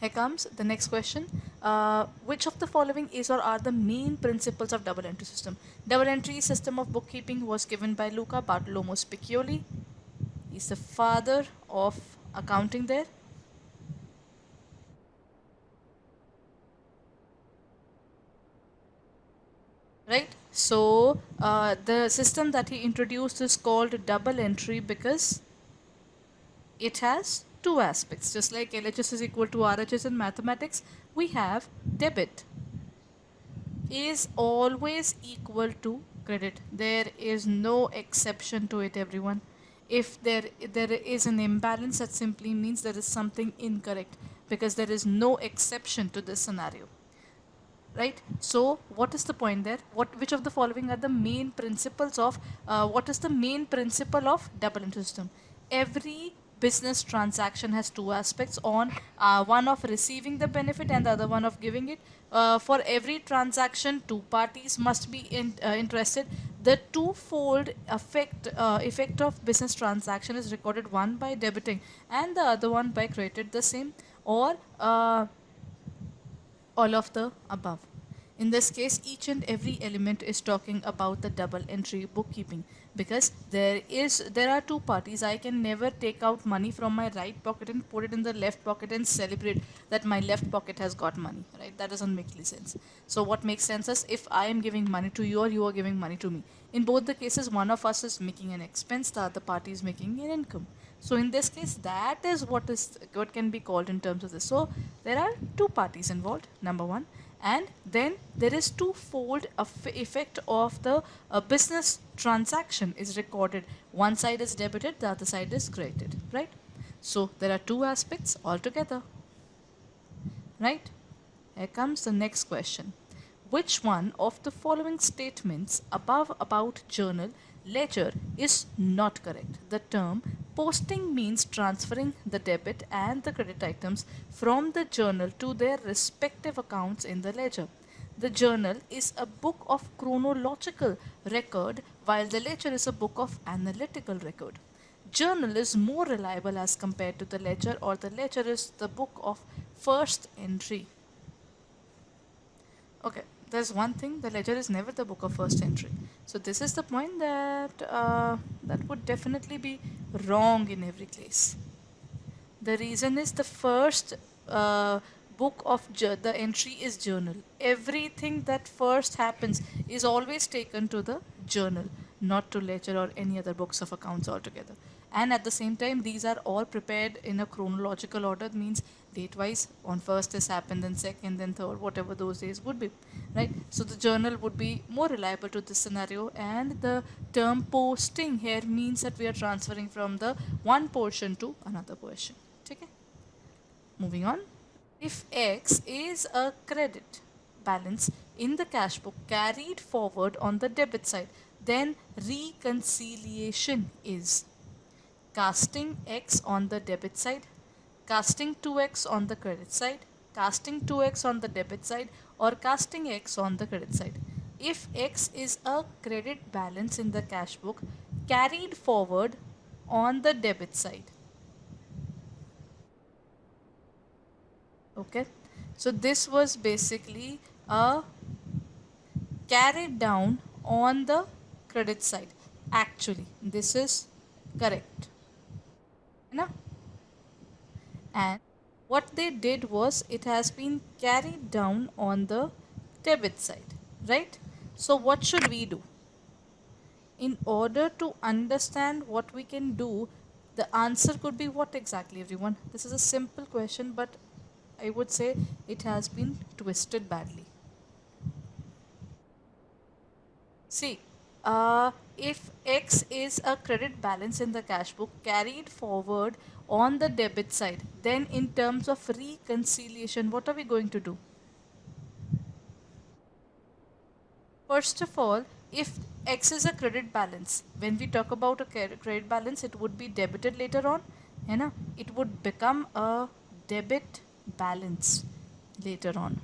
Here comes the next question. Which of the following is or are the main principles of double entry system? Double entry system of bookkeeping was given by Luca Bartolomeo Spiccioli. He's the father of accounting there. Right? So the system that he introduced is called double entry because it has two aspects. Just like LHS is equal to RHS in mathematics, we have debit is always equal to credit. There is no exception to it, everyone. If there is an imbalance, that simply means there is something incorrect because there is no exception to this scenario. Right? So what is the point there? Which of the following are the main principles of what is the main principle of double entry system? Every business transaction has two aspects, on one of receiving the benefit and the other one of giving it. For every transaction, two parties must be interested. The twofold effect of business transaction is recorded, one by debiting and the other one by credited, the same, or all of the above. In this case, each and every element is talking about the double entry bookkeeping because there are two parties. I can never take out money from my right pocket and put it in the left pocket and celebrate that my left pocket has got money, right? That doesn't make any sense. So what makes sense is if I am giving money to you or you are giving money to me. In both the cases, one of us is making an expense, the other party is making an income. So in this case, that is what can be called in terms of this. So there are two parties involved, number one, and then there is twofold effect of the business transaction is recorded. One side is debited, the other side is credited, right? So there are two aspects altogether, right? Here comes the next question. Which one of the following statements above about journal ledger is not correct? The term posting means transferring the debit and the credit items from the journal to their respective accounts in the ledger. The journal is a book of chronological record, while the ledger is a book of analytical record. Journal is more reliable as compared to the ledger, or the ledger is the book of first entry. Okay, there's one thing, the ledger is never the book of first entry. So this is the point that would definitely be wrong in every case. The reason is the first book of the entry is journal. Everything that first happens is always taken to the journal, not to ledger or any other books of accounts altogether. And at the same time, these are all prepared in a chronological order, means date wise, on first this happened, then second, then third, whatever those days would be, right? So the journal would be more reliable to this scenario, and the term posting here means that we are transferring from the one portion to another portion. Okay, moving on. If X is a credit balance in the cash book carried forward on the debit side, then reconciliation is casting X on the debit side, casting 2X on the credit side, casting 2X on the debit side, or casting X on the credit side. If X is a credit balance in the cash book carried forward on the debit side. Okay, so this was basically a carried down on the credit side. Actually, this is correct. Na? And what they did was it has been carried down on the debit side, right? So what should we do? In order to understand what we can do, the answer could be what exactly, everyone? This is a simple question, but I would say it has been twisted badly. See, if X is a credit balance in the cash book carried forward on the debit side, then in terms of reconciliation, what are we going to do? First of all, if X is a credit balance, when we talk about a credit balance, it would be debited later on. है ना? It would become a debit balance later on.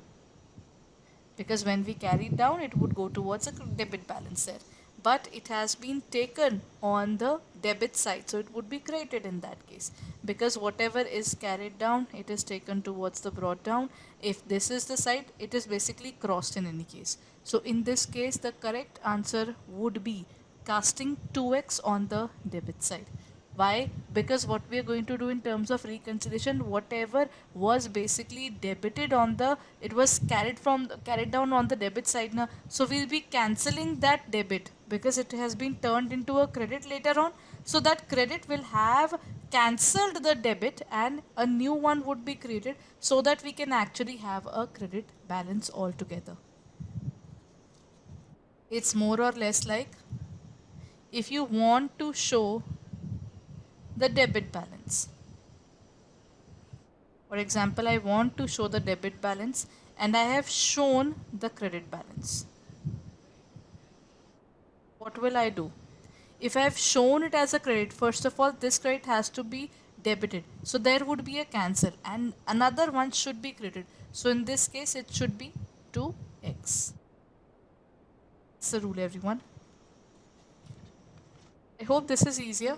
Because when we carry it down, it would go towards a debit balance there. But it has been taken on the debit side, so it would be credited in that case, because whatever is carried down, it is taken towards the brought down. If this is the side, it is basically crossed in any case. So in this case, the correct answer would be casting 2x on the debit side. Why? Because what we are going to do in terms of reconciliation, whatever was basically debited on the, it was carried down on the debit side now. So we'll be cancelling that debit because it has been turned into a credit later on. So that credit will have cancelled the debit and a new one would be created, so that we can actually have a credit balance altogether. It's more or less like, if you want to show the debit balance. For example, I want to show the debit balance and I have shown the credit balance. What will I do? If I have shown it as a credit, first of all, this credit has to be debited. So there would be a cancel and another one should be credited. So in this case, it should be 2x. That's the rule, everyone. I hope this is easier.